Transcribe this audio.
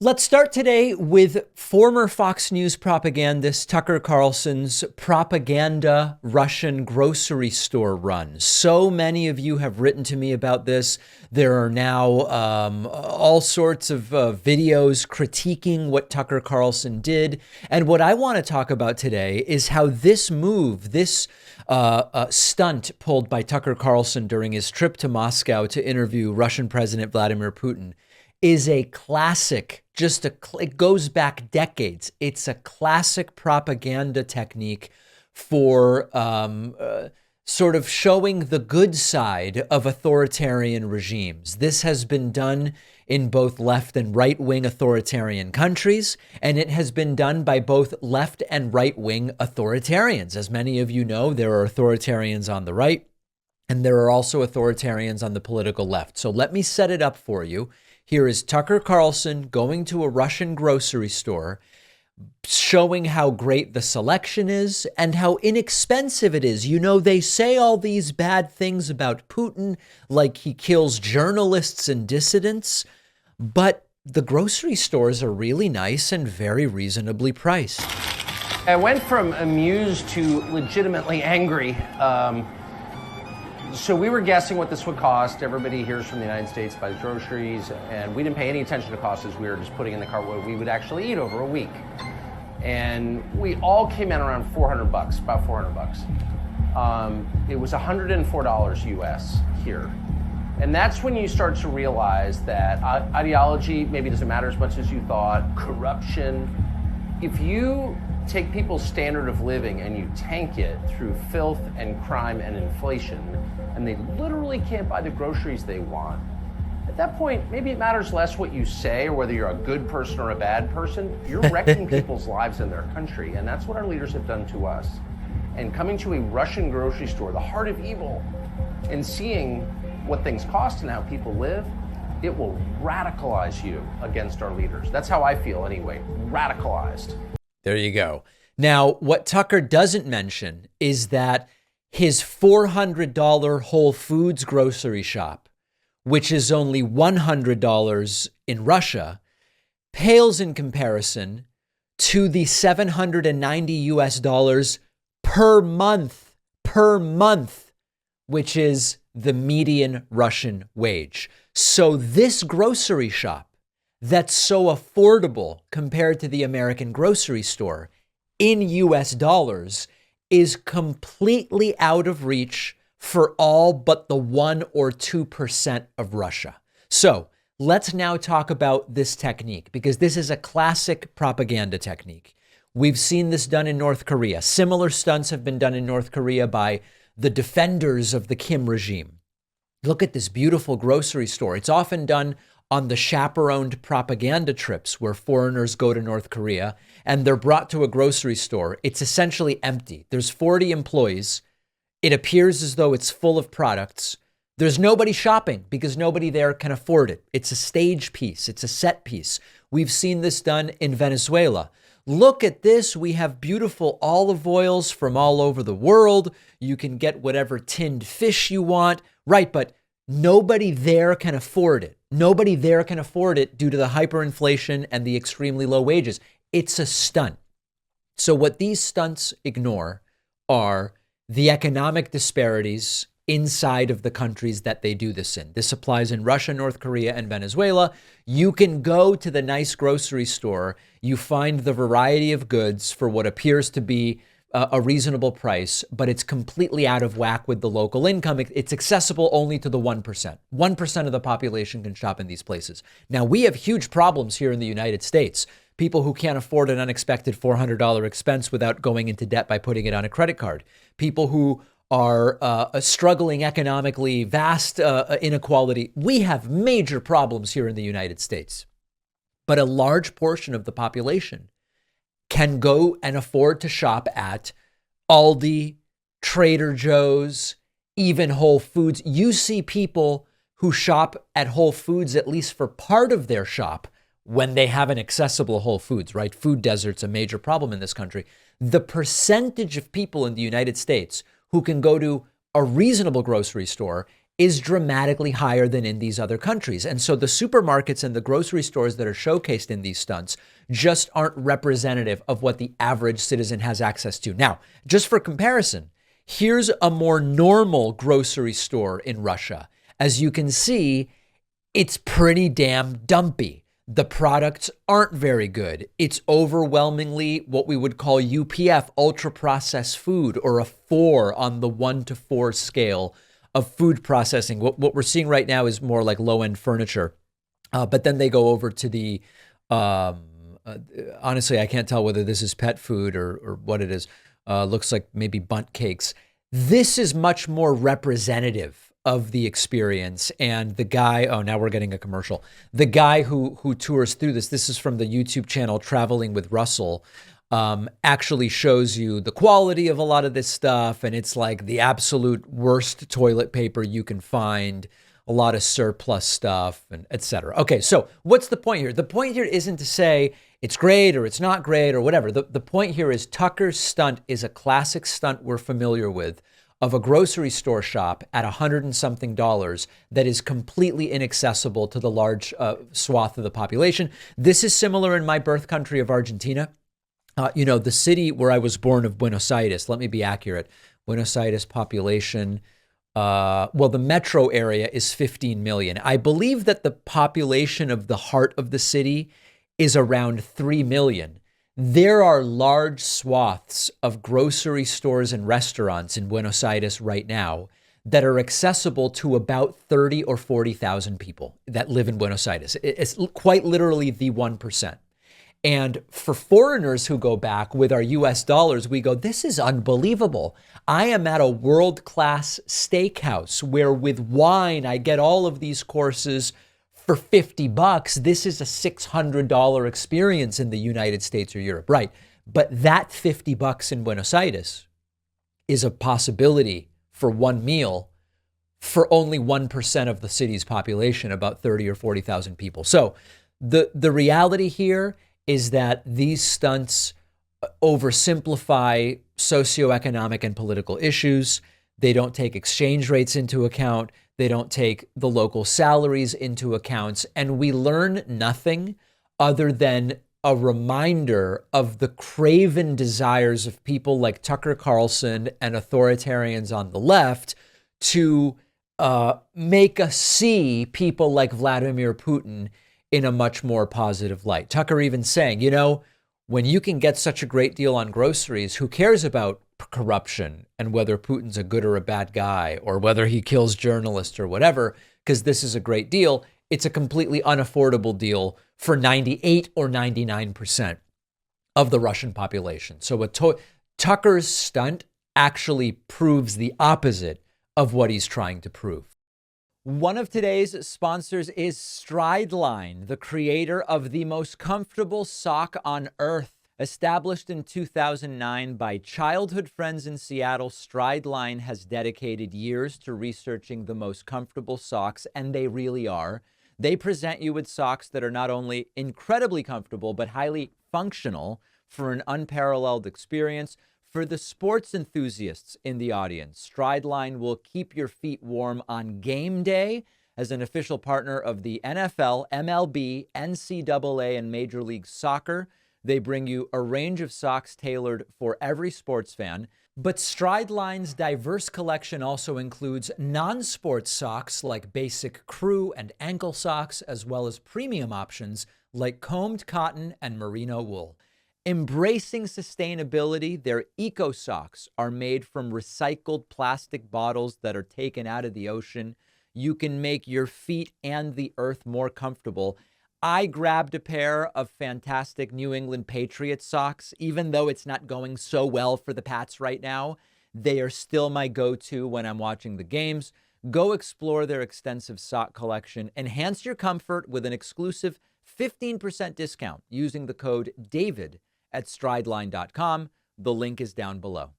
Let's start today with former Fox News propagandist Tucker Carlson's propaganda Russian grocery store run. So many of you have written to me about this. There are now all sorts of videos critiquing what Tucker Carlson did. And what I want to talk about today is how this move, this stunt pulled by Tucker Carlson during his trip to Moscow to interview Russian President Vladimir Putin is a classic, it goes back decades. It's a classic propaganda technique for sort of showing the good side of authoritarian regimes. This has been done in both left and right-wing authoritarian countries, and it has been done by both left and right-wing authoritarians. As many of you know, there are authoritarians on the right, and there are also authoritarians on the political left. So let me set it up for you. Here is Tucker Carlson going to a Russian grocery store, showing how great the selection is and how inexpensive it is. You know, they say all these bad things about Putin, like he kills journalists and dissidents, but the grocery stores are really nice and very reasonably priced. I went from amused to legitimately angry. So we were guessing what this would cost. Everybody hears from the United States buys groceries, and we didn't pay any attention to costs as we were just putting in the cart what we would actually eat over a week. And we all came in around 400 bucks, about 400 bucks. It was $104 US here. And that's when you start to realize that ideology maybe doesn't matter as much as you thought, corruption. If you take people's standard of living and you tank it through filth and crime and inflation, and they literally can't buy the groceries they want, at that point, maybe it matters less what you say or whether you're a good person or a bad person. You're wrecking people's lives in their country, and that's what our leaders have done to us. And coming to a Russian grocery store, the heart of evil, and seeing what things cost and how people live, it will radicalize you against our leaders. That's how I feel anyway, radicalized. There you go. Now, what Tucker doesn't mention is that his $400 Whole Foods grocery shop, which is only $100 in Russia, pales in comparison to the $790 US per month, which is the median Russian wage. So this grocery shop that's so affordable compared to the American grocery store in US dollars is completely out of reach for all but the 1 or 2% of Russia. So let's now talk about this technique, because this is a classic propaganda technique. We've seen this done in North Korea. Similar stunts have been done in North Korea by the defenders of the Kim regime. Look at this beautiful grocery store. It's often done on the chaperoned propaganda trips where foreigners go to North Korea and they're brought to a grocery store. It's essentially empty. There's 40 employees. It appears as though it's full of products. There's nobody shopping because nobody there can afford it. It's a stage piece. It's a set piece. We've seen this done in Venezuela. Look at this. We have beautiful olive oils from all over the world. You can get whatever tinned fish you want, right? But nobody there can afford it. Nobody there can afford it due to the hyperinflation and the extremely low wages. It's a stunt. So what these stunts ignore are the economic disparities inside of the countries that they do this in. This applies in Russia, North Korea, and Venezuela. You can go to the nice grocery store. You find the variety of goods for what appears to be a reasonable price, but it's completely out of whack with the local income. It's accessible only to the 1%. 1% of the population can shop in these places. Now, we have huge problems here in the United States. People who can't afford an unexpected $400 expense without going into debt by putting it on a credit card. People who are struggling economically, vast inequality. We have major problems here in the United States. But a large portion of the population can go and afford to shop at Aldi, Trader Joe's, even Whole Foods. You see people who shop at Whole Foods, at least for part of their shop, when they have an accessible Whole Foods, right? Food desert's a major problem in this country. The percentage of people in the United States who can go to a reasonable grocery store is dramatically higher than in these other countries. And so the supermarkets and the grocery stores that are showcased in these stunts just aren't representative of what the average citizen has access to. Now, just for comparison, here's a more normal grocery store in Russia. As you can see, it's pretty damn dumpy. The products aren't very good. It's overwhelmingly what we would call UPF, ultra processed food, or a 4 on the 1 to 4 scale of food processing. What we're seeing right now is more like low-end furniture. But then they go over to the, honestly, I can't tell whether this is pet food or what it is. Looks like maybe bundt cakes. This is much more representative of the experience. And the guy, oh, now we're getting a commercial. The guy who tours through this is from the YouTube channel Traveling with Russell, actually shows you the quality of a lot of this stuff. And it's like the absolute worst toilet paper you can find, a lot of surplus stuff, and et cetera. Okay, so what's the point here? The point here isn't to say it's great or it's not great or whatever. The point here is Tucker's stunt is a classic stunt we're familiar with, of a grocery store shop at $100 and something that is completely inaccessible to the large swath of the population. This is similar in my birth country of Argentina. The city where I was born of Buenos Aires, let me be accurate. Buenos Aires population, the metro area is 15 million. I believe that the population of the heart of the city is around 3 million. There are large swaths of grocery stores and restaurants in Buenos Aires right now that are accessible to about 30 or 40,000 people that live in Buenos Aires. It's quite literally the 1%. And for foreigners who go back with our US dollars, we go, this is unbelievable. I am at a world-class steakhouse where with wine, I get all of these courses for $50. This is a $600 experience in the United States or Europe, right? But that $50 in Buenos Aires is a possibility for one meal for only 1% of the city's population, about 30 or 40,000 people. So the reality here is that these stunts oversimplify socioeconomic and political issues. They don't take exchange rates into account. They don't take the local salaries into account. And we learn nothing other than a reminder of the craven desires of people like Tucker Carlson and authoritarians on the left to make us see people like Vladimir Putin in a much more positive light. Tucker even saying, when you can get such a great deal on groceries, who cares about corruption and whether Putin's a good or a bad guy or whether he kills journalists or whatever, because this is a great deal. It's a completely unaffordable deal for 98 or 99% of the Russian population. So Tucker's stunt actually proves the opposite of what he's trying to prove. One of today's sponsors is Strideline, the creator of the most comfortable sock on earth. Established in 2009 by childhood friends in Seattle, Strideline has dedicated years to researching the most comfortable socks, and they really are. They present you with socks that are not only incredibly comfortable, but highly functional for an unparalleled experience. For the sports enthusiasts in the audience, Strideline will keep your feet warm on game day. As an official partner of the NFL, MLB, NCAA, and Major League Soccer, they bring you a range of socks tailored for every sports fan. But Strideline's diverse collection also includes non-sports socks like basic crew and ankle socks, as well as premium options like combed cotton and merino wool. Embracing sustainability, their eco socks are made from recycled plastic bottles that are taken out of the ocean. You can make your feet and the earth more comfortable. I grabbed a pair of fantastic New England Patriots socks. Even though it's not going so well for the Pats right now, they are still my go-to when I'm watching the games. Go explore their extensive sock collection. Enhance your comfort with an exclusive 15% discount using the code DAVID at strideline.com. The link is down below.